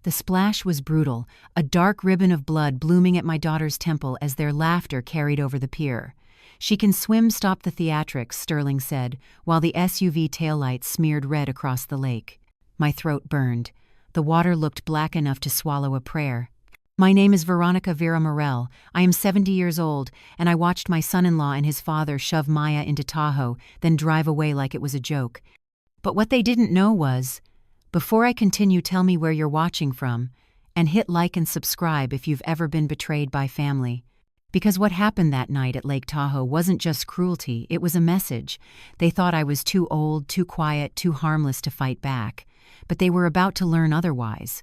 The splash was brutal, a dark ribbon of blood blooming at my daughter's temple as their laughter carried over the pier. "She can swim, stop the theatrics," Sterling said, while the SUV taillights smeared red across the lake. My throat burned. The water looked black enough to swallow a prayer. "My name is Vera Morrell. I am 70 years old, and I watched my son-in-law and his father shove Maya into Tahoe, then drive away like it was a joke. But what they didn't know was, before I continue, tell me where you're watching from, and hit like and subscribe if you've ever been betrayed by family. Because what happened that night at Lake Tahoe wasn't just cruelty, it was a message. They thought I was too old, too quiet, too harmless to fight back. But they were about to learn otherwise.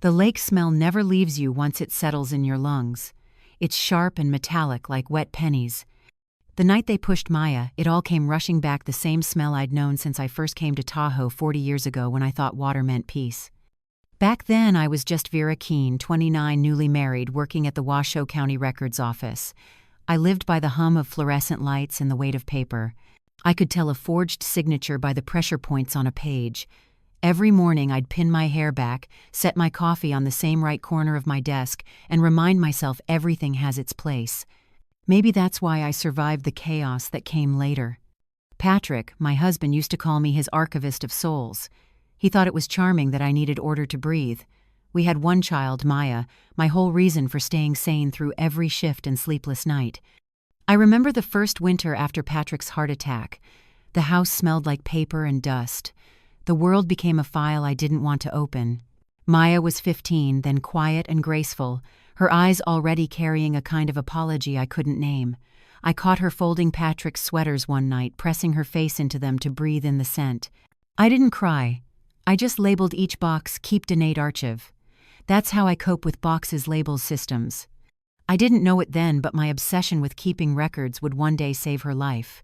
The lake smell never leaves you once it settles in your lungs. It's sharp and metallic like wet pennies. The night they pushed Maya, it all came rushing back, the same smell I'd known since I first came to Tahoe 40 years ago when I thought water meant peace. Back then, I was just Vera Keene, 29, newly married, working at the Washoe County Records Office. I lived by the hum of fluorescent lights and the weight of paper. I could tell a forged signature by the pressure points on a page. Every morning, I'd pin my hair back, set my coffee on the same right corner of my desk, and remind myself everything has its place. Maybe that's why I survived the chaos that came later. Patrick, my husband, used to call me his archivist of souls. He thought it was charming that I needed order to breathe. We had one child, Maya, my whole reason for staying sane through every shift and sleepless night. I remember the first winter after Patrick's heart attack. The house smelled like paper and dust. The world became a file I didn't want to open. Maya was 15, then quiet and graceful, her eyes already carrying a kind of apology I couldn't name. I caught her folding Patrick's sweaters one night, pressing her face into them to breathe in the scent. I didn't cry. I just labeled each box "Keep Donate Archive." That's how I cope with boxes, labels, systems. I didn't know it then, but my obsession with keeping records would one day save her life.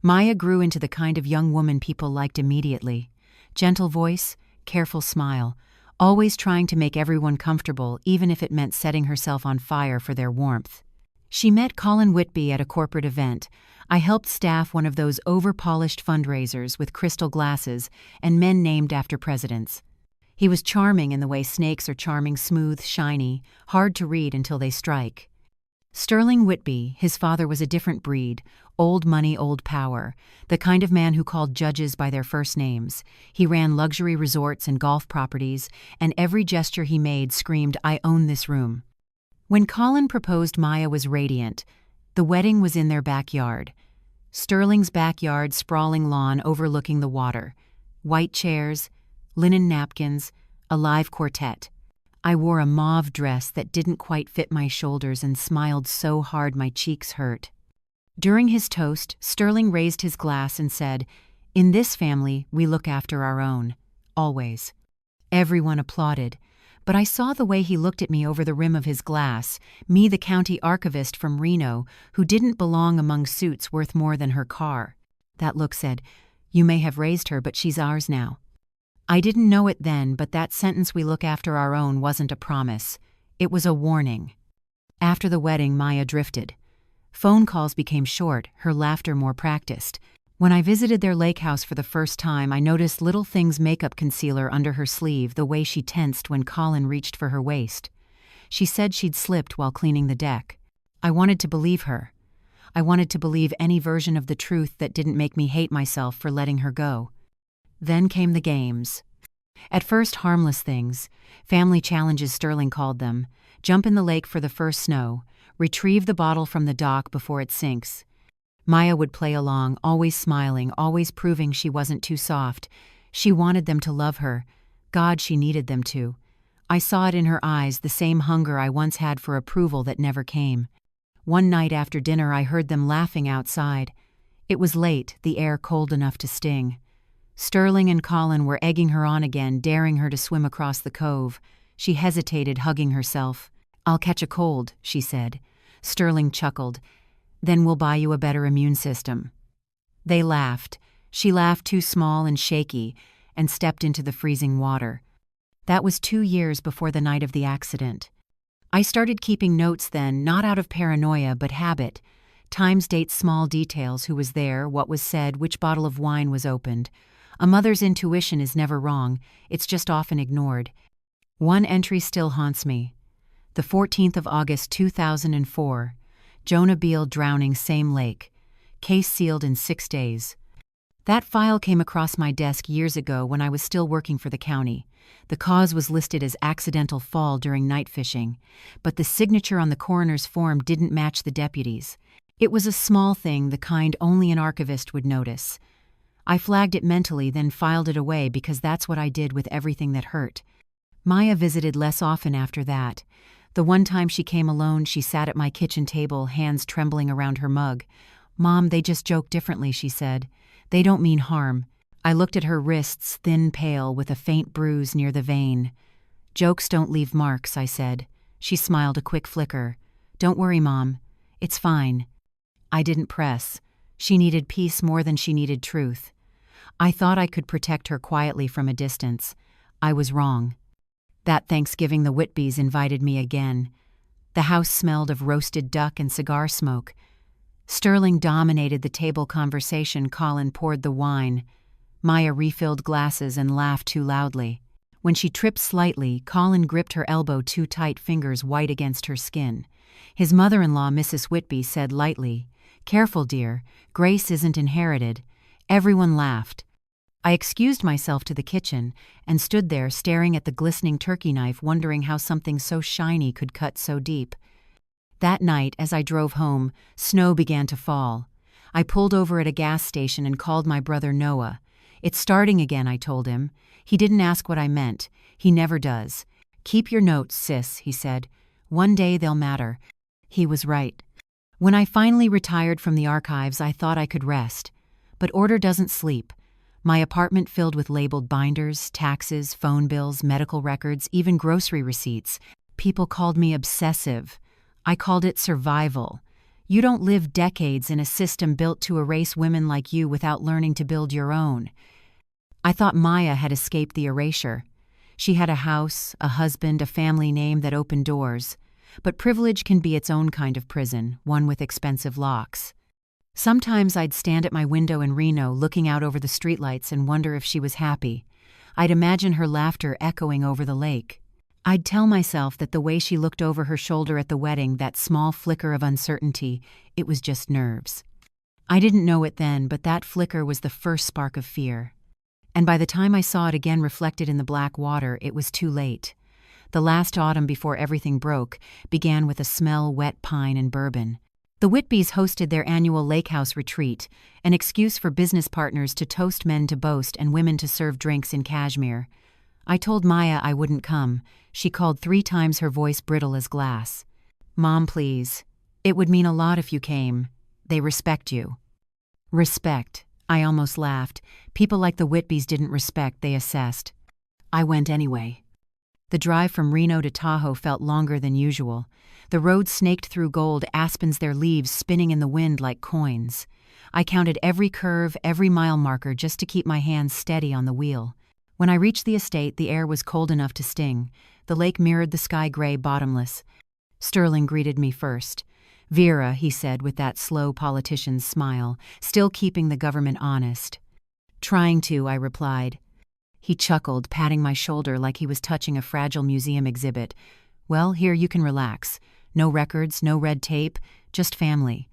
Maya grew into the kind of young woman people liked immediately. Gentle voice, careful smile, always trying to make everyone comfortable, even if it meant setting herself on fire for their warmth. She met Colin Whitby at a corporate event. I helped staff one of those over-polished fundraisers with crystal glasses and men named after presidents. He was charming in the way snakes are charming, smooth, shiny, hard to read until they strike. Sterling Whitby, his father, was a different breed, old money, old power, the kind of man who called judges by their first names. He ran luxury resorts and golf properties, and every gesture he made screamed, "I own this room." When Colin proposed, Maya was radiant. The wedding was in their backyard. Sterling's backyard, sprawling lawn overlooking the water. White chairs, linen napkins, a live quartet. I wore a mauve dress that didn't quite fit my shoulders and smiled so hard my cheeks hurt. During his toast, Sterling raised his glass and said, "In this family, we look after our own. Always." Everyone applauded. But I saw the way he looked at me over the rim of his glass, me, the county archivist from Reno, who didn't belong among suits worth more than her car. That look said, "You may have raised her, but she's ours now." I didn't know it then, but that sentence, "we look after our own," wasn't a promise. It was a warning. After the wedding, Maya drifted. Phone calls became short, her laughter more practiced. When I visited their lake house for the first time, I noticed little things: makeup concealer under her sleeve, the way she tensed when Colin reached for her waist. She said she'd slipped while cleaning the deck. I wanted to believe her. I wanted to believe any version of the truth that didn't make me hate myself for letting her go. Then came the games. At first, harmless things. Family challenges, Sterling called them. Jump in the lake for the first snow. Retrieve the bottle from the dock before it sinks. Maya would play along, always smiling, always proving she wasn't too soft. She wanted them to love her. God, she needed them to. I saw it in her eyes, the same hunger I once had for approval that never came. One night after dinner, I heard them laughing outside. It was late, the air cold enough to sting. Sterling and Colin were egging her on again, daring her to swim across the cove. She hesitated, hugging herself. "I'll catch a cold," she said. Sterling chuckled. "Then we'll buy you a better immune system." They laughed. She laughed, too small and shaky, and stepped into the freezing water. That was 2 years before the night of the accident. I started keeping notes then, not out of paranoia but habit. Times, dates, small details: who was there, what was said, which bottle of wine was opened. A mother's intuition is never wrong, it's just often ignored. One entry still haunts me. The 14th of August 2004. Jonah Beale drowning same lake. Case sealed in 6 days. That file came across my desk years ago when I was still working for the county. The cause was listed as accidental fall during night fishing, but the signature on the coroner's form didn't match the deputy's. It was a small thing, the kind only an archivist would notice. I flagged it mentally, then filed it away because that's what I did with everything that hurt. Maya visited less often after that. The one time she came alone, she sat at my kitchen table, hands trembling around her mug. "Mom, they just joke differently," she said. "They don't mean harm." I looked at her wrists, thin, pale, with a faint bruise near the vein. "Jokes don't leave marks," I said. She smiled, a quick flicker. "Don't worry, Mom. It's fine." I didn't press. She needed peace more than she needed truth. I thought I could protect her quietly from a distance. I was wrong. That Thanksgiving, the Whitbys invited me again. The house smelled of roasted duck and cigar smoke. Sterling dominated the table conversation. Colin poured the wine. Maya refilled glasses and laughed too loudly. When she tripped slightly, Colin gripped her elbow too tight, fingers white against her skin. His mother-in-law, Mrs. Whitby, said lightly, "Careful, dear. Grace isn't inherited." Everyone laughed. I excused myself to the kitchen and stood there staring at the glistening turkey knife, wondering how something so shiny could cut so deep. That night, as I drove home, snow began to fall. I pulled over at a gas station and called my brother Noah. "It's starting again," I told him. He didn't ask what I meant. He never does. "Keep your notes, sis," he said. "One day they'll matter." He was right. When I finally retired from the archives, I thought I could rest. But order doesn't sleep. My apartment filled with labeled binders, taxes, phone bills, medical records, even grocery receipts. People called me obsessive. I called it survival. You don't live decades in a system built to erase women like you without learning to build your own. I thought Maya had escaped the erasure. She had a house, a husband, a family name that opened doors. But privilege can be its own kind of prison, one with expensive locks. Sometimes I'd stand at my window in Reno looking out over the streetlights and wonder if she was happy. I'd imagine her laughter echoing over the lake. I'd tell myself that the way she looked over her shoulder at the wedding, that small flicker of uncertainty, it was just nerves. I didn't know it then, but that flicker was the first spark of fear. And by the time I saw it again reflected in the black water, it was too late. The last autumn before everything broke began with a smell, wet pine and bourbon. The Whitbys hosted their annual lake house retreat, an excuse for business partners to toast, men to boast, and women to serve drinks in cashmere. I told Maya I wouldn't come. She called 3 times, her voice brittle as glass. "Mom, please. It would mean a lot if you came. They respect you." Respect. I almost laughed. People like the Whitbys didn't respect, they assessed. I went anyway. The drive from Reno to Tahoe felt longer than usual. The road snaked through gold aspens, their leaves spinning in the wind like coins. I counted every curve, every mile marker, just to keep my hands steady on the wheel. When I reached the estate, the air was cold enough to sting. The lake mirrored the sky, gray, bottomless. Sterling greeted me first. "Vera," he said with that slow politician's smile, "still keeping the government honest." "Trying to," I replied. He chuckled, patting my shoulder like he was touching a fragile museum exhibit. "Well, here you can relax. No records, no red tape, just family."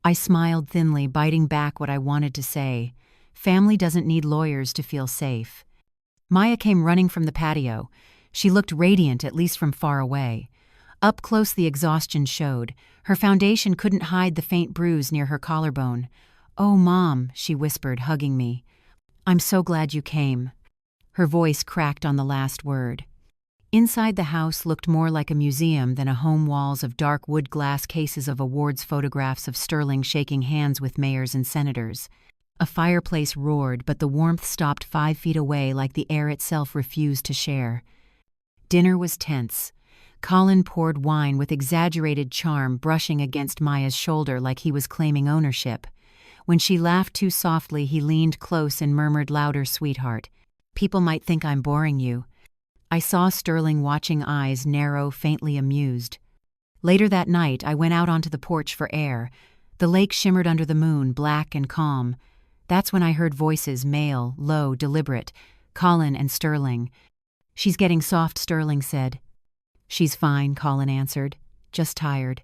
I smiled thinly, biting back what I wanted to say. Family doesn't need lawyers to feel safe. Maya came running from the patio. She looked radiant, at least from far away. Up close, the exhaustion showed. Her foundation couldn't hide the faint bruise near her collarbone. "Oh, Mom," she whispered, hugging me. "I'm so glad you came." Her voice cracked on the last word. Inside the house looked more like a museum than a home, walls of dark wood, glass cases of awards, photographs of Sterling shaking hands with mayors and senators. A fireplace roared, but the warmth stopped 5 feet away, like the air itself refused to share. Dinner was tense. Colin poured wine with exaggerated charm, brushing against Maya's shoulder like he was claiming ownership. When she laughed too softly, he leaned close and murmured louder, "Sweetheart, people might think I'm boring you." I saw Sterling watching, eyes narrow, faintly amused. Later that night, I went out onto the porch for air. The lake shimmered under the moon, black and calm. That's when I heard voices, male, low, deliberate. Colin and Sterling. "She's getting soft," Sterling said. "She's fine," Colin answered. "Just tired."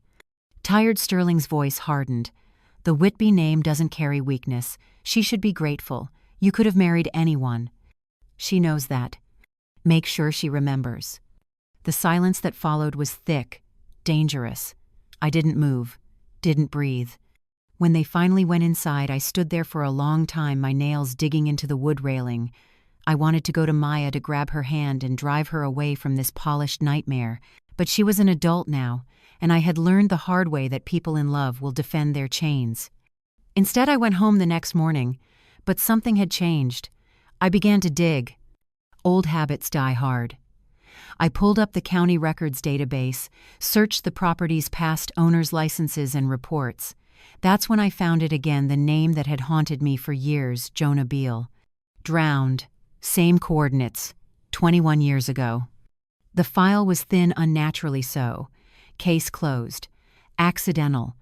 Tired. Sterling's voice hardened. "The Whitby name doesn't carry weakness. She should be grateful. You could have married anyone." "She knows that. Make sure she remembers." The silence that followed was thick, dangerous. I didn't move, didn't breathe. When they finally went inside, I stood there for a long time, my nails digging into the wood railing. I wanted to go to Maya to grab her hand and drive her away from this polished nightmare, but she was an adult now, and I had learned the hard way that people in love will defend their chains. Instead, I went home the next morning, but something had changed. I began to dig. Old habits die hard. I pulled up the county records database, searched the property's past owners' licenses and reports. That's when I found it again, the name that had haunted me for years, Jonah Beale. Drowned. Same coordinates. 21 years ago. The file was thin, unnaturally so. Case closed. Accidental.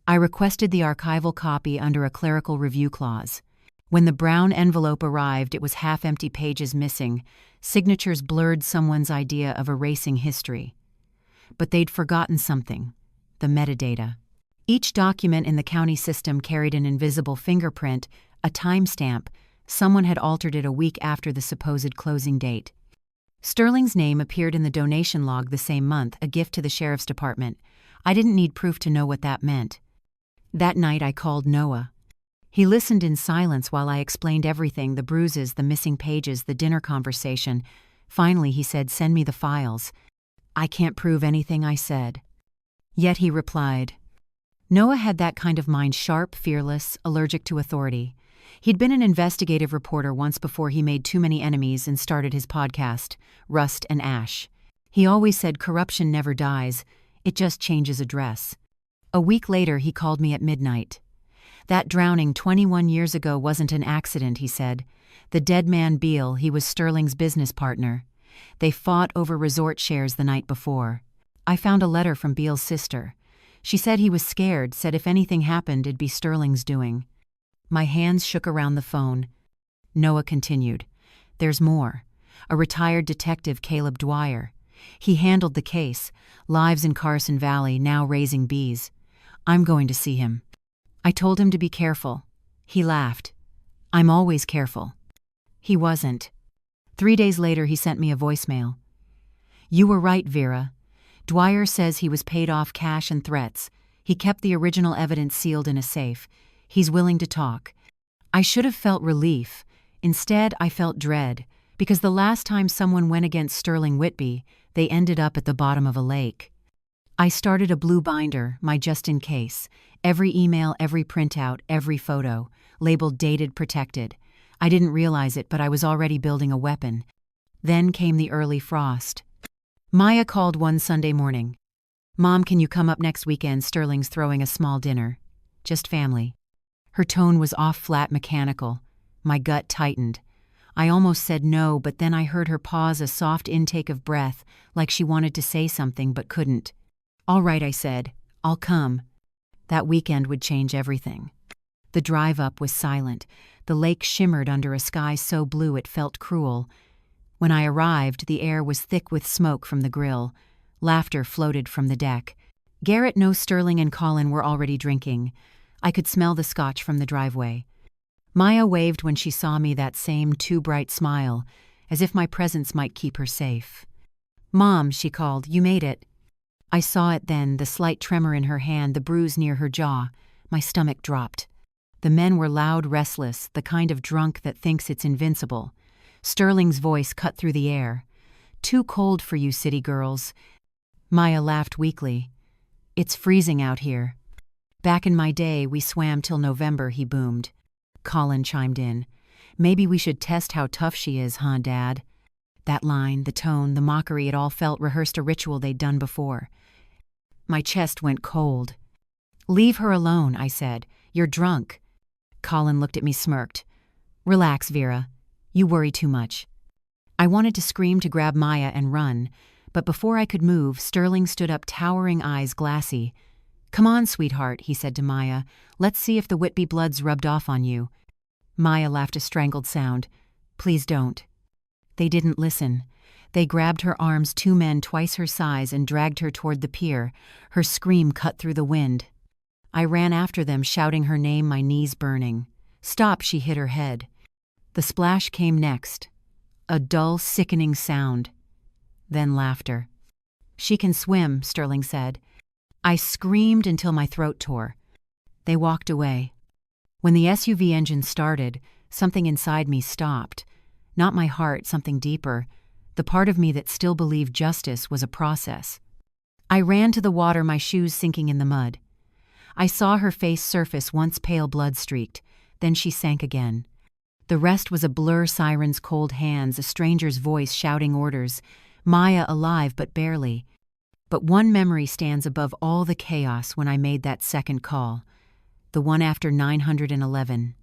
I requested the archival copy under a clerical review clause. When the brown envelope arrived, it was half-empty, pages missing. Signatures blurred someone's idea of erasing history. But they'd forgotten something. The metadata. Each document in the county system carried an invisible fingerprint, a timestamp. Someone had altered it a week after the supposed closing date. Sterling's name appeared in the donation log the same month, a gift to the sheriff's department. I didn't need proof to know what that meant. That night I called Noah. He listened in silence while I explained everything, the bruises, the missing pages, the dinner conversation. Finally he said, "Send me the files." "I can't prove anything," I said. Yet he replied. Noah had that kind of mind, sharp, fearless, allergic to authority. He'd been an investigative reporter once before he made too many enemies and started his podcast, Rust and Ash. He always said corruption never dies, it just changes address. A week later he called me at midnight. "That drowning 21 years ago wasn't an accident," he said. "The dead man Beale, he was Sterling's business partner. They fought over resort shares the night before. I found a letter from Beale's sister. She said he was scared, said if anything happened it'd be Sterling's doing." My hands shook around the phone. Noah continued. "There's more. A retired detective, Caleb Dwyer. He handled the case, lives in Carson Valley, now raising bees. I'm going to see him. I told him to be careful." He laughed. "I'm always careful." He wasn't. 3 days later he sent me a voicemail. "You were right, Vera. Dwyer says he was paid off cash and threats. He kept the original evidence sealed in a safe. He's willing to talk." I should have felt relief. Instead, I felt dread, because the last time someone went against Sterling Whitby, they ended up at the bottom of a lake. I started a blue binder, my just in case. Every email, every printout, every photo, labeled dated, protected. I didn't realize it, but I was already building a weapon. Then came the early frost. Maya called one Sunday morning. "Mom, can you come up next weekend? Sterling's throwing a small dinner. Just family." Her tone was off, flat, mechanical. My gut tightened. I almost said no, but then I heard her pause, a soft intake of breath, like she wanted to say something but couldn't. "All right," I said. "I'll come." That weekend would change everything. The drive up was silent. The lake shimmered under a sky so blue it felt cruel. When I arrived, the air was thick with smoke from the grill. Laughter floated from the deck. Garrett, no, Sterling and Colin were already drinking. I could smell the scotch from the driveway. Maya waved when she saw me, that same too bright smile, as if my presence might keep her safe. "Mom," she called, "you made it." I saw it then, the slight tremor in her hand, the bruise near her jaw. My stomach dropped. The men were loud, restless, the kind of drunk that thinks it's invincible. Sterling's voice cut through the air. "Too cold for you city girls." Maya laughed weakly. "It's freezing out here." "Back in my day, we swam till November," he boomed. Colin chimed in. "Maybe we should test how tough she is, huh, Dad?" That line, the tone, the mockery, it all felt rehearsed, a ritual they'd done before. My chest went cold. "Leave her alone," I said. "You're drunk." Colin looked at me, smirked. "Relax, Vera. You worry too much." I wanted to scream, to grab Maya and run, but before I could move, Sterling stood up, towering eyes glassy. "Come on, sweetheart," he said to Maya. "Let's see if the Whitby blood's rubbed off on you." Maya laughed a strangled sound. "Please don't." They didn't listen. They grabbed her arms, 2 men twice her size, and dragged her toward the pier. Her scream cut through the wind. I ran after them, shouting her name, my knees burning. "Stop!" She hit her head. The splash came next. A dull, sickening sound. Then laughter. "She can swim," Sterling said. I screamed until my throat tore. They walked away. When the SUV engine started, something inside me stopped. Not my heart, something deeper. The part of me that still believed justice was a process. I ran to the water, my shoes sinking in the mud. I saw her face surface, once pale, blood-streaked. Then she sank again. The rest was a blur, sirens' cold hands, a stranger's voice shouting orders. Maya alive, but barely. But one memory stands above all the chaos when I made that second call. The one after 911.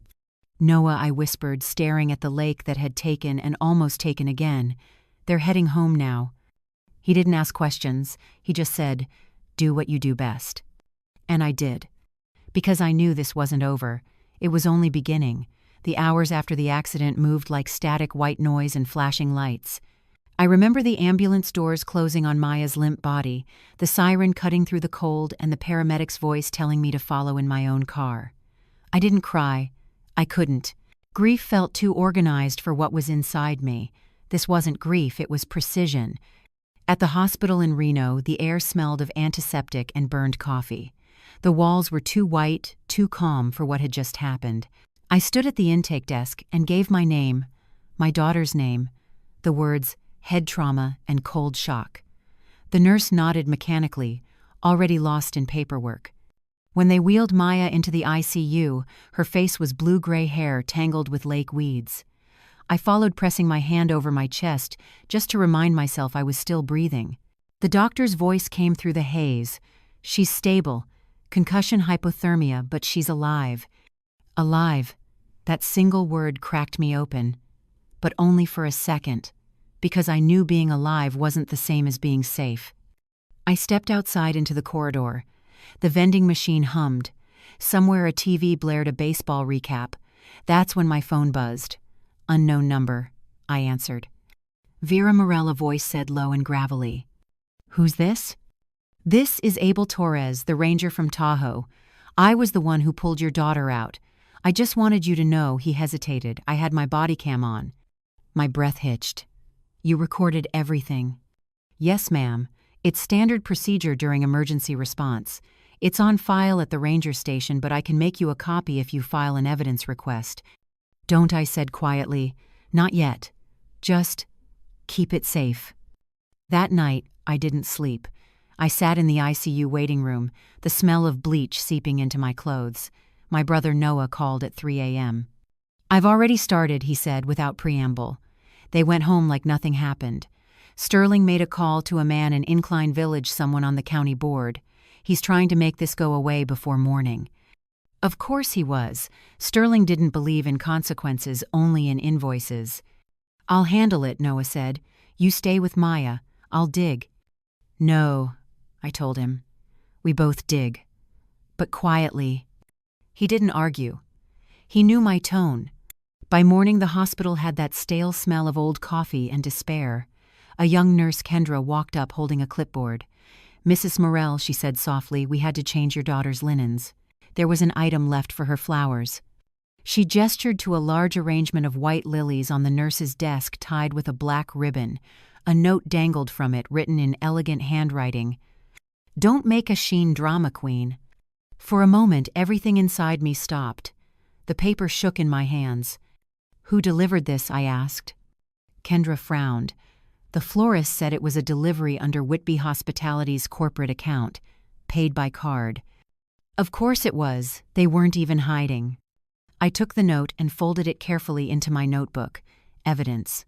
"Noah," I whispered, staring at the lake that had taken and almost taken again. "They're heading home now." He didn't ask questions. He just said, "Do what you do best." And I did. Because I knew this wasn't over. It was only beginning. The hours after the accident moved like static white noise and flashing lights. I remember the ambulance doors closing on Maya's limp body, the siren cutting through the cold, and the paramedic's voice telling me to follow in my own car. I didn't cry. I couldn't. Grief felt too organized for what was inside me. This wasn't grief, it was precision. At the hospital in Reno, the air smelled of antiseptic and burned coffee. The walls were too white, too calm for what had just happened. I stood at the intake desk and gave my name, my daughter's name, the words head trauma and cold shock. The nurse nodded mechanically, already lost in paperwork. When they wheeled Maya into the ICU, her face was blue-gray hair tangled with lake weeds. I followed, pressing my hand over my chest just to remind myself I was still breathing. The doctor's voice came through the haze. "She's stable. Concussion, hypothermia, but she's alive." Alive. That single word cracked me open. But only for a second. Because I knew being alive wasn't the same as being safe. I stepped outside into the corridor. The vending machine hummed. Somewhere a TV blared a baseball recap. That's when my phone buzzed. "Unknown number," I answered. Vera Morrell, a voice said low and gravelly. "Who's this?" "This is Abel Torres, the ranger from Tahoe. I was the one who pulled your daughter out. I just wanted you to know." He hesitated. I had my body cam on. My breath hitched. "You recorded everything?" "Yes, ma'am. It's standard procedure during emergency response. It's on file at the ranger station, but I can make you a copy if you file an evidence request." "Don't," I said quietly. "Not yet. Just keep it safe." That night, I didn't sleep. I sat in the ICU waiting room, the smell of bleach seeping into my clothes. My brother Noah called at 3 a.m. "I've already started," he said without preamble. They went home like nothing happened. Sterling made a call to a man in Incline Village, someone on the county board. "He's trying to make this go away before morning." Of course he was. Sterling didn't believe in consequences, only in invoices. "I'll handle it," Noah said. "You stay with Maya. I'll dig." "No," I told him. "We both dig." But quietly. He didn't argue. He knew my tone. By morning, the hospital had that stale smell of old coffee and despair. A young nurse, Kendra, walked up holding a clipboard. "Mrs. Morrell," she said softly, "we had to change your daughter's linens. There was an item left for her flowers." She gestured to a large arrangement of white lilies on the nurse's desk tied with a black ribbon. A note dangled from it, written in elegant handwriting. "Don't make a sheen drama queen." For a moment, everything inside me stopped. The paper shook in my hands. "Who delivered this?" I asked. Kendra frowned. The florist said it was a delivery under Whitby Hospitality's corporate account, paid by card. Of course it was. They weren't even hiding. I took the note and folded it carefully into my notebook. Evidence.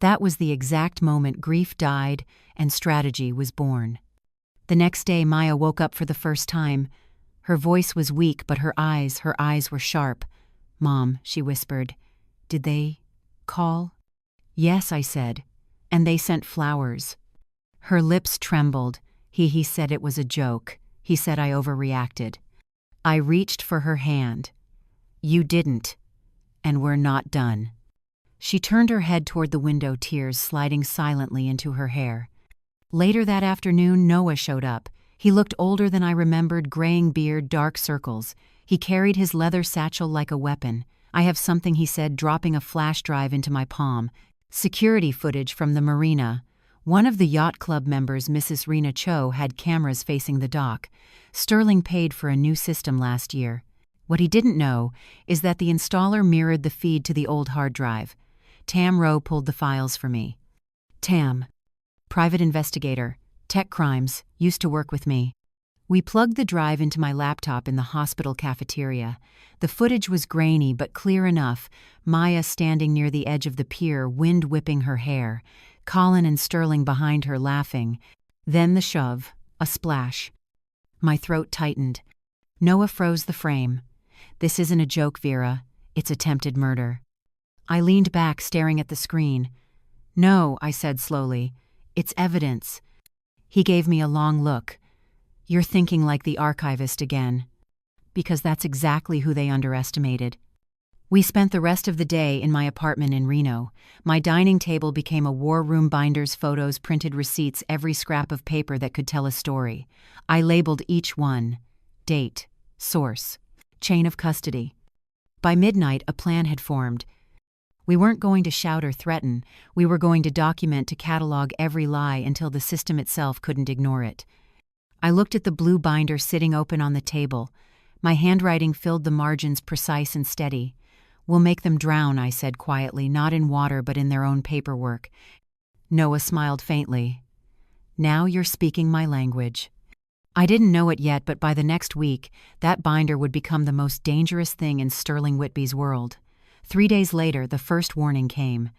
That was the exact moment grief died and strategy was born. The next day, Maya woke up for the first time. Her voice was weak, but her eyes were sharp. "Mom," she whispered. "Did they call?" "Yes," I said. "And they sent flowers." Her lips trembled. He said it was a joke. He said I overreacted. I reached for her hand. "You didn't. And we're not done." She turned her head toward the window, tears sliding silently into her hair. Later that afternoon, Noah showed up. He looked older than I remembered, graying beard, dark circles. He carried his leather satchel like a weapon. "I have something," he said, dropping a flash drive into my palm. Security footage from the marina. One of the yacht club members, Mrs. Rena Cho, had cameras facing the dock. Sterling paid for a new system last year. What he didn't know is that the installer mirrored the feed to the old hard drive. Tam Rowe pulled the files for me. Tam, private investigator, tech crimes, used to work with me. We plugged the drive into my laptop in the hospital cafeteria. The footage was grainy but clear enough. Maya standing near the edge of the pier, wind whipping her hair. Colin and Sterling behind her laughing. Then the shove, a splash. My throat tightened. Noah froze the frame. "This isn't a joke, Vera. It's attempted murder." I leaned back, staring at the screen. "No," I said slowly. "It's evidence." He gave me a long look. "You're thinking like the archivist again." Because that's exactly who they underestimated. We spent the rest of the day in my apartment in Reno. My dining table became a war room: binders, photos, printed receipts, every scrap of paper that could tell a story. I labeled each one: date, source, chain of custody. By midnight, a plan had formed. We weren't going to shout or threaten. We were going to document, to catalog every lie until the system itself couldn't ignore it. I looked at the blue binder sitting open on the table. My handwriting filled the margins, precise and steady. "We'll make them drown," I said quietly, "not in water but in their own paperwork." Noah smiled faintly. "Now you're speaking my language." I didn't know it yet, but by the next week, that binder would become the most dangerous thing in Sterling Whitby's world. 3 days later, the first warning came.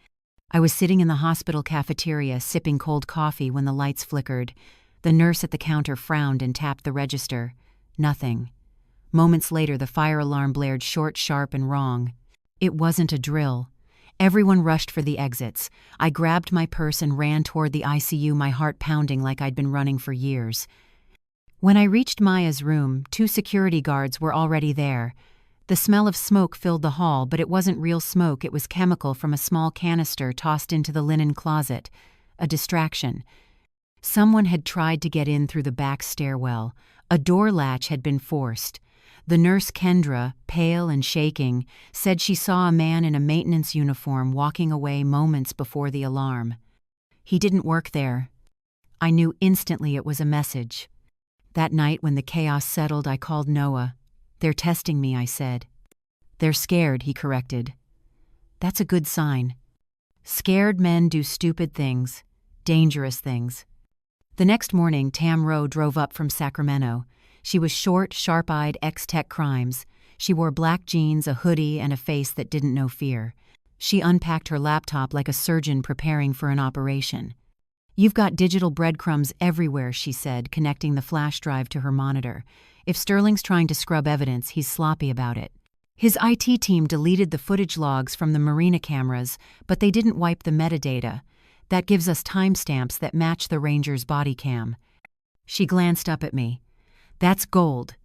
I was sitting in the hospital cafeteria, sipping cold coffee, when the lights flickered. The nurse at the counter frowned and tapped the register. Nothing. Moments later, the fire alarm blared, short, sharp, and wrong. It wasn't a drill. Everyone rushed for the exits. I grabbed my purse and ran toward the ICU, my heart pounding like I'd been running for years. When I reached Maya's room, 2 security guards were already there. The smell of smoke filled the hall, but it wasn't real smoke. It was chemical from a small canister tossed into the linen closet. A distraction. Someone had tried to get in through the back stairwell. A door latch had been forced. The nurse, Kendra, pale and shaking, said she saw a man in a maintenance uniform walking away moments before the alarm. He didn't work there. I knew instantly it was a message. That night, when the chaos settled, I called Noah. "They're testing me," I said. "They're scared," he corrected. "That's a good sign. Scared men do stupid things, dangerous things." The next morning, Tam Rowe drove up from Sacramento. She was short, sharp-eyed, ex-tech crimes. She wore black jeans, a hoodie, and a face that didn't know fear. She unpacked her laptop like a surgeon preparing for an operation. "You've got digital breadcrumbs everywhere," she said, connecting the flash drive to her monitor. "If Sterling's trying to scrub evidence, he's sloppy about it." His IT team deleted the footage logs from the marina cameras, but they didn't wipe the metadata. That gives us timestamps that match the ranger's body cam. She glanced up at me. "That's gold."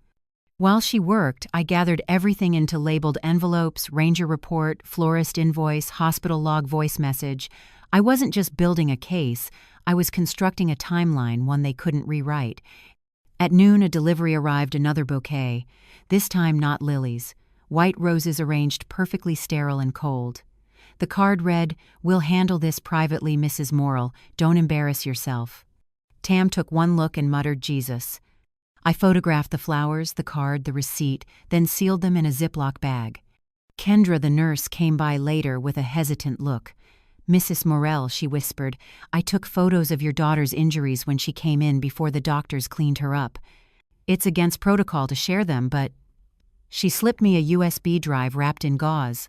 While she worked, I gathered everything into labeled envelopes: ranger report, florist invoice, hospital log, voice message. I wasn't just building a case, I was constructing a timeline, one they couldn't rewrite. At noon, a delivery arrived, another bouquet. This time not lilies. White roses arranged perfectly sterile and cold. The card read, "We'll handle this privately, Mrs. Morrell. Don't embarrass yourself." Tam took one look and muttered, "Jesus." I photographed the flowers, the card, the receipt, then sealed them in a Ziploc bag. Kendra, the nurse, came by later with a hesitant look. "Mrs. Morrell," she whispered, "I took photos of your daughter's injuries when she came in before the doctors cleaned her up. It's against protocol to share them, but..." She slipped me a USB drive wrapped in gauze.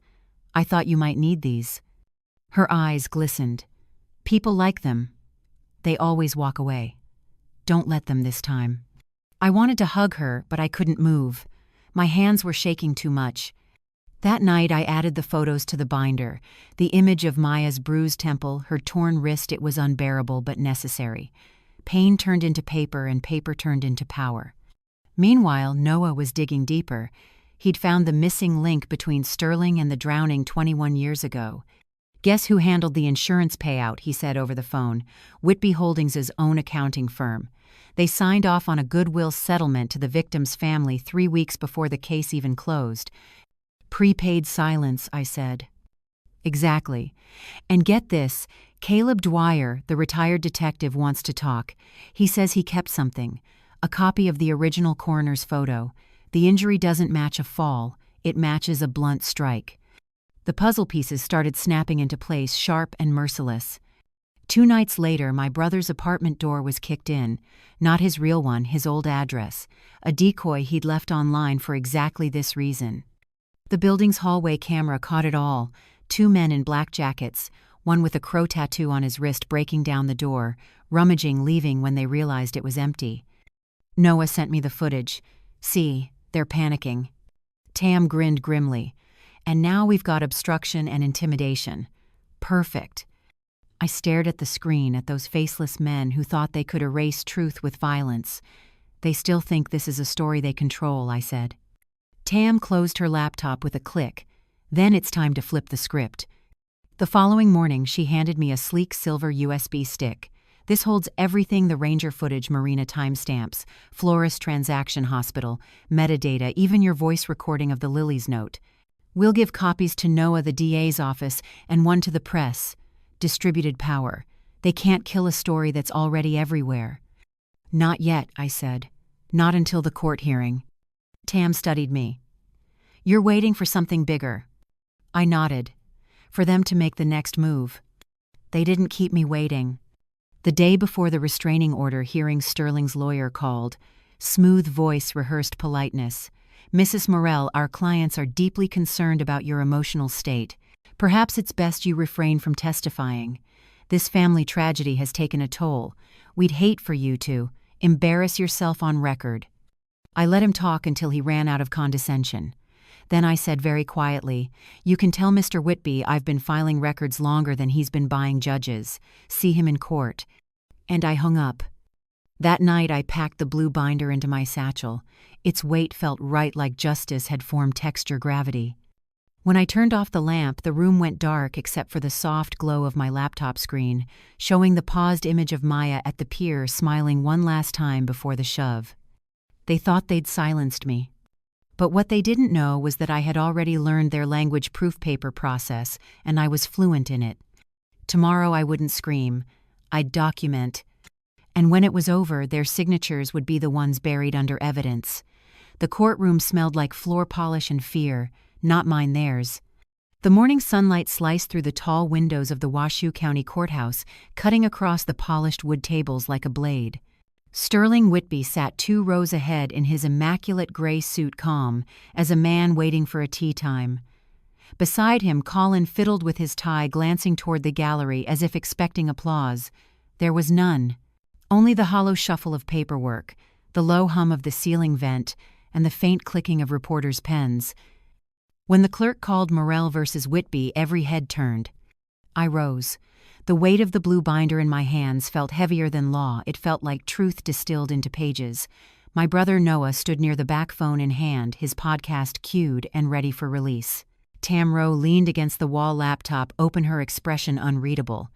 "I thought you might need these." Her eyes glistened. "People like them. They always walk away. Don't let them this time." I wanted to hug her, but I couldn't move. My hands were shaking too much. That night I added the photos to the binder. The image of Maya's bruised temple, her torn wrist. It was unbearable but necessary. Pain turned into paper and paper turned into power. Meanwhile, Noah was digging deeper. He'd found the missing link between Sterling and the drowning 21 years ago. "Guess who handled the insurance payout," he said over the phone. "Whitby Holdings' own accounting firm. They signed off on a goodwill settlement to the victim's family 3 weeks before the case even closed." "Prepaid silence," I said. "Exactly. And get this, Caleb Dwyer, the retired detective, wants to talk. He says he kept something, a copy of the original coroner's photo. The injury doesn't match a fall, it matches a blunt strike." The puzzle pieces started snapping into place, sharp and merciless. 2 nights later, my brother's apartment door was kicked in. Not his real one, his old address. A decoy he'd left online for exactly this reason. The building's hallway camera caught it all. 2 men in black jackets, one with a crow tattoo on his wrist, breaking down the door, rummaging, leaving when they realized it was empty. Noah sent me the footage. "See, they're panicking." Tam grinned grimly. "And now we've got obstruction and intimidation. Perfect." I stared at the screen, at those faceless men who thought they could erase truth with violence. "They still think this is a story they control," I said. Tam closed her laptop with a click. "Then it's time to flip the script." The following morning, she handed me a sleek silver USB stick. "This holds everything: the Ranger footage, Marina timestamps, florist transaction, hospital, metadata, even your voice recording of the Lily's note. We'll give copies to Noah, the DA's office, and one to the press. Distributed power. They can't kill a story that's already everywhere." "Not yet," I said. "Not until the court hearing." Tam studied me. "You're waiting for something bigger." I nodded. "For them to make the next move." They didn't keep me waiting. The day before the restraining order hearing, Sterling's lawyer called. Smooth voice rehearsed politeness. "Mrs. Morrell, our clients are deeply concerned about your emotional state. Perhaps it's best you refrain from testifying. This family tragedy has taken a toll. We'd hate for you to embarrass yourself on record." I let him talk until he ran out of condescension. Then I said very quietly, "You can tell Mr. Whitby I've been filing records longer than he's been buying judges. See him in court." And I hung up. That night I packed the blue binder into my satchel. Its weight felt right, like justice had formed texture gravity. When I turned off the lamp, the room went dark except for the soft glow of my laptop screen, showing the paused image of Maya at the pier, smiling one last time before the shove. They thought they'd silenced me. But what they didn't know was that I had already learned their language proof paper process, and I was fluent in it. Tomorrow I wouldn't scream. I'd document. And when it was over, their signatures would be the ones buried under evidence. The courtroom smelled like floor polish and fear, not mine, theirs. The morning sunlight sliced through the tall windows of the Washoe County Courthouse, cutting across the polished wood tables like a blade. Sterling Whitby sat 2 rows ahead in his immaculate gray suit, calm as a man waiting for a tea time. Beside him, Colin fiddled with his tie, glancing toward the gallery as if expecting applause. There was none. Only the hollow shuffle of paperwork, the low hum of the ceiling vent, and the faint clicking of reporters' pens. When the clerk called Morrell versus Whitby, every head turned. I rose. The weight of the blue binder in my hands felt heavier than law. It felt like truth distilled into pages. My brother Noah stood near the back, phone in hand, his podcast cued and ready for release. Tam Rowe leaned against the wall, laptop open, her expression unreadable.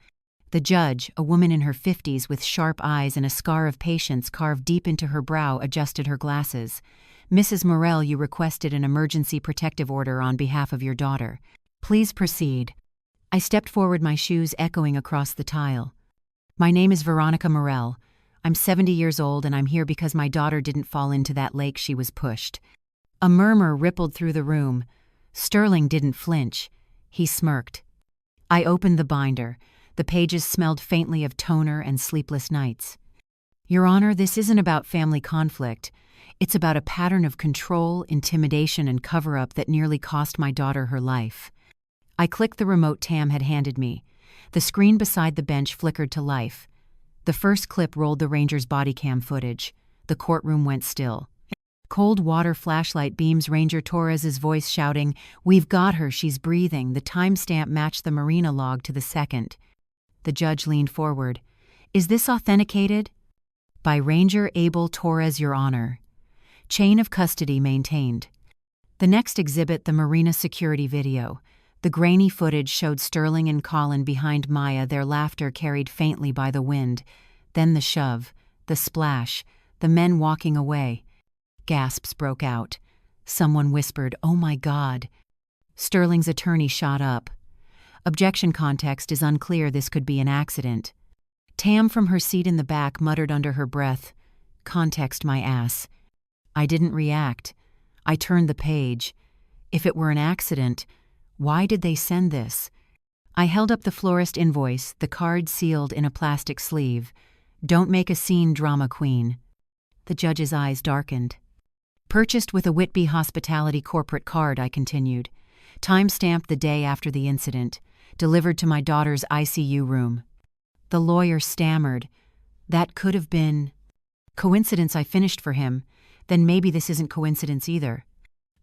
The judge, a woman in her 50s with sharp eyes and a scar of patience carved deep into her brow, adjusted her glasses. "Mrs. Morrell, you requested an emergency protective order on behalf of your daughter. Please proceed." I stepped forward, my shoes echoing across the tile. "My name is Veronica Morrell. I'm 70 years old, and I'm here because my daughter didn't fall into that lake. She was pushed." A murmur rippled through the room. Sterling didn't flinch. He smirked. I opened the binder. The pages smelled faintly of toner and sleepless nights. "Your Honor, this isn't about family conflict. It's about a pattern of control, intimidation, and cover-up that nearly cost my daughter her life." I clicked the remote Tam had handed me. The screen beside the bench flickered to life. The first clip rolled the Ranger's body cam footage. The courtroom went still. Cold water flashlight beams, Ranger Torres's voice shouting, "We've got her, she's breathing." The timestamp matched the Marina log to the second. The judge leaned forward. "Is this authenticated?" "By Ranger Abel Torres, Your Honor." Chain of custody maintained. The next exhibit, the Marina security video. The grainy footage showed Sterling and Colin behind Maya, their laughter carried faintly by the wind. Then the shove, the splash, the men walking away. Gasps broke out. Someone whispered, "Oh my God." Sterling's attorney shot up. Objection context is unclear. This could be an accident. Tam from her seat in the back muttered under her breath, "Context my ass." I didn't react. I turned the page. If it were an accident, why did they send this? I held up the florist invoice, the card sealed in a plastic sleeve. "Don't make a scene, drama queen." The judge's eyes darkened. "Purchased with a Whitby Hospitality corporate card," I continued. "Time-stamped the day after the incident. Delivered to my daughter's ICU room." The lawyer stammered. "That could have been coincidence." I finished for him. "Then maybe this isn't coincidence either."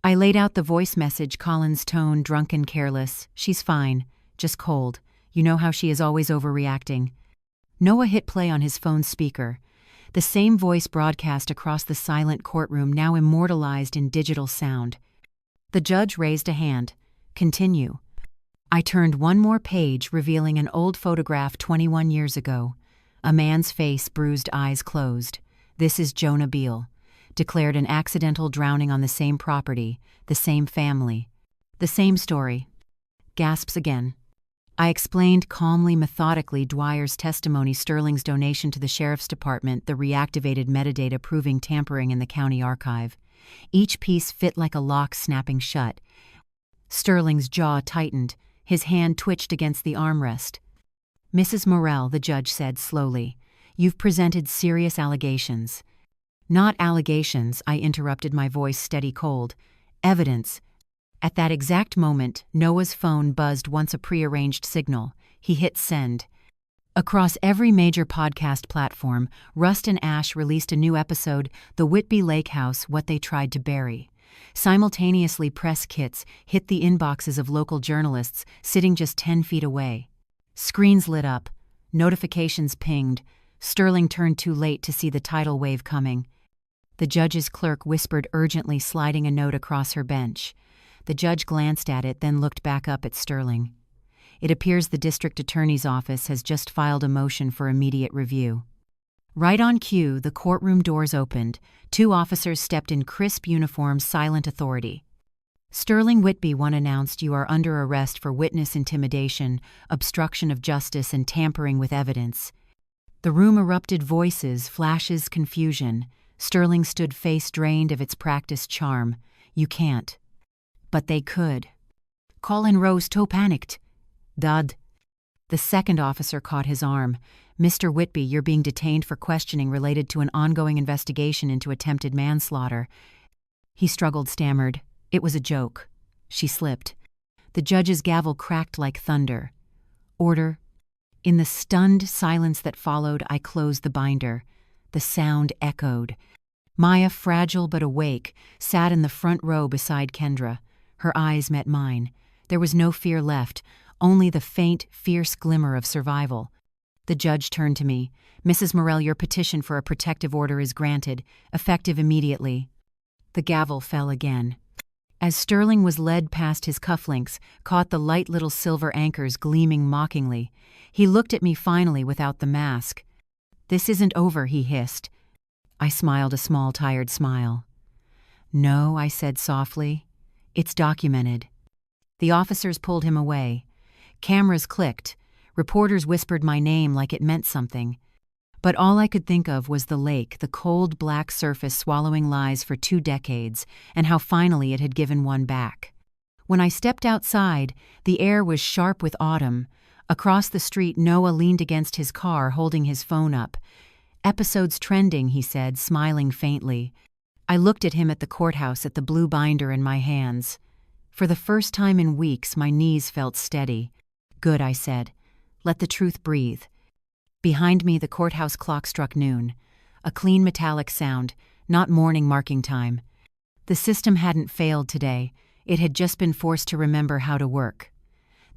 I laid out the voice message, Colin's tone drunken, careless. "She's fine, just cold. You know how she is always overreacting." Noah hit play on his phone's speaker. The same voice broadcast across the silent courtroom, now immortalized in digital sound. The judge raised a hand. "Continue." I turned one more page, revealing an old photograph 21 years ago. A man's face, bruised, eyes closed. "This is Jonah Beale. Declared an accidental drowning on the same property, the same family. The same story." Gasps again. I explained calmly, methodically, Dwyer's testimony, Sterling's donation to the sheriff's department, the reactivated metadata proving tampering in the county archive. Each piece fit like a lock snapping shut. Sterling's jaw tightened. His hand twitched against the armrest. "Mrs. Morrell," the judge said slowly, "you've presented serious allegations." "Not allegations," I interrupted, my voice steady cold. "Evidence." At that exact moment, Noah's phone buzzed once, a prearranged signal. He hit send. Across every major podcast platform, Rust and Ash released a new episode, The Whitby Lake House, What They Tried to Bury. Simultaneously, press kits hit the inboxes of local journalists sitting just 10 feet away. Screens lit up. Notifications pinged. Sterling turned too late to see the tidal wave coming. The judge's clerk whispered urgently, sliding a note across her bench. The judge glanced at it, then looked back up at Sterling. "It appears the district attorney's office has just filed a motion for immediate review." Right on cue, the courtroom doors opened. 2 officers stepped in crisp uniforms, silent authority. "Sterling Whitby, one announced, you are under arrest for witness intimidation, obstruction of justice, and tampering with evidence." The room erupted, voices, flashes, confusion. Sterling stood, face drained of its practiced charm. "You can't." But they could. Colin rose, toe panicked. "Dud." The second officer caught his arm. "Mr. Whitby, you're being detained for questioning related to an ongoing investigation into attempted manslaughter." He struggled, stammered. "It was a joke." She slipped. The judge's gavel cracked like thunder. "Order." In the stunned silence that followed, I closed the binder. The sound echoed. Maya, fragile but awake, sat in the front row beside Kendra. Her eyes met mine. There was no fear left, only the faint, fierce glimmer of survival. The judge turned to me. "Mrs. Morrell, your petition for a protective order is granted, effective immediately." The gavel fell again. As Sterling was led past his cufflinks, caught the light little silver anchors gleaming mockingly. He looked at me finally without the mask. "This isn't over," he hissed. I smiled a small, tired smile. "No," I said softly. "It's documented." The officers pulled him away. Cameras clicked. Reporters whispered my name like it meant something. But all I could think of was the lake, the cold black surface swallowing lies for 2 decades, and how finally it had given one back. When I stepped outside, the air was sharp with autumn. Across the street, Noah leaned against his car, holding his phone up. "Episode's trending," he said, smiling faintly. I looked at him at the courthouse, at the blue binder in my hands. For the first time in weeks, my knees felt steady. "Good," I said. "Let the truth breathe." Behind me, the courthouse clock struck noon. A clean metallic sound, not morning marking time. The system hadn't failed today. It had just been forced to remember how to work.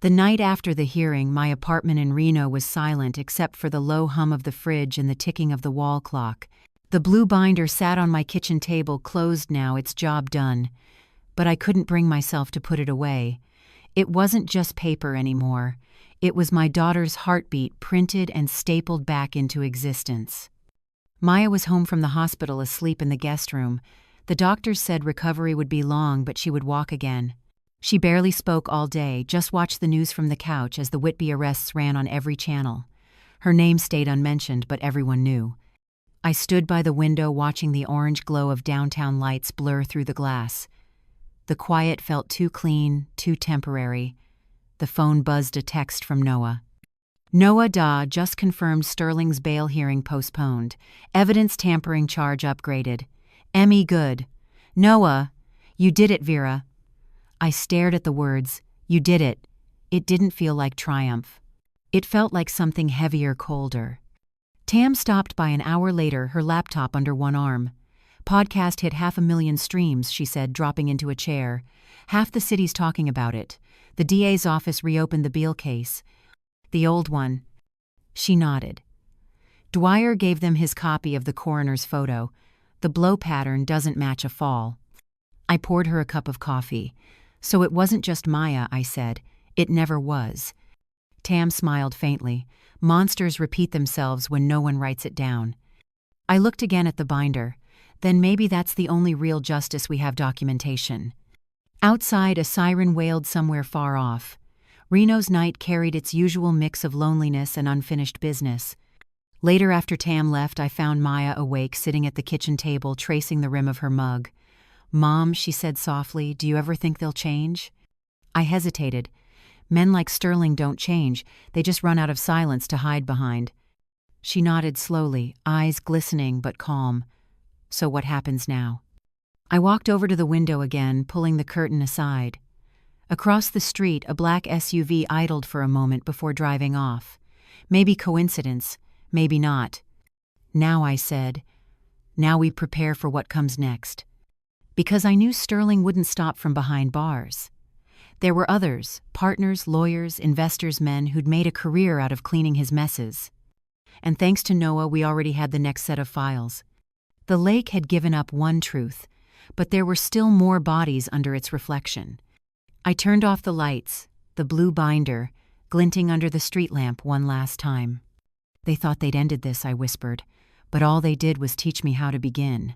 The night after the hearing, my apartment in Reno was silent except for the low hum of the fridge and the ticking of the wall clock. The blue binder sat on my kitchen table, closed now, its job done. But I couldn't bring myself to put it away. It wasn't just paper anymore. It was my daughter's heartbeat printed and stapled back into existence. Maya was home from the hospital asleep in the guest room. The doctors said recovery would be long, but she would walk again. She barely spoke all day, just watched the news from the couch as the Whitby arrests ran on every channel. Her name stayed unmentioned, but everyone knew. I stood by the window watching the orange glow of downtown lights blur through the glass. The quiet felt too clean, too temporary. The phone buzzed a text from Noah. Noah Daw just confirmed Sterling's bail hearing postponed. Evidence tampering charge upgraded. Emmy good. Noah, you did it, Vera. I stared at the words, you did it. It didn't feel like triumph. It felt like something heavier, colder. Tam stopped by an hour later, her laptop under one arm. Podcast hit 500,000 streams, she said, dropping into a chair. Half the city's talking about it. The DA's office reopened the Beale case. The old one. She nodded. Dwyer gave them his copy of the coroner's photo. The blow pattern doesn't match a fall. I poured her a cup of coffee. So it wasn't just Maya, I said. It never was. Tam smiled faintly. Monsters repeat themselves when no one writes it down. I looked again at the binder. Then maybe that's the only real justice we have: documentation. Outside, a siren wailed somewhere far off. Reno's night carried its usual mix of loneliness and unfinished business. Later, after Tam left, I found Maya awake, sitting at the kitchen table, tracing the rim of her mug. "Mom," she said softly, "do you ever think they'll change?" I hesitated. Men like Sterling don't change, they just run out of silence to hide behind. She nodded slowly, eyes glistening but calm. So what happens now? I walked over to the window again, pulling the curtain aside. Across the street, a black SUV idled for a moment before driving off. Maybe coincidence, maybe not. Now, I said, now we prepare for what comes next. Because I knew Sterling wouldn't stop from behind bars. There were others, partners, lawyers, investors, men who'd made a career out of cleaning his messes. And thanks to Noah, we already had the next set of files. The lake had given up one truth, but there were still more bodies under its reflection. I turned off the lights, the blue binder, glinting under the street lamp one last time. They thought they'd ended this, I whispered, but all they did was teach me how to begin.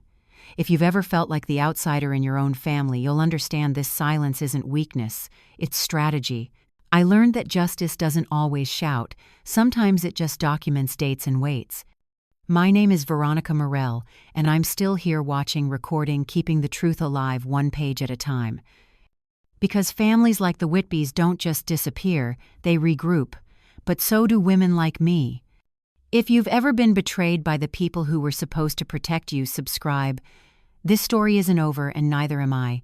If you've ever felt like the outsider in your own family, you'll understand this silence isn't weakness, it's strategy. I learned that justice doesn't always shout, sometimes it just documents dates and waits. My name is Vera Morrell, and I'm still here watching, recording, keeping the truth alive one page at a time. Because families like the Whitbys don't just disappear, they regroup. But so do women like me. If you've ever been betrayed by the people who were supposed to protect you, subscribe. This story isn't over, and neither am I.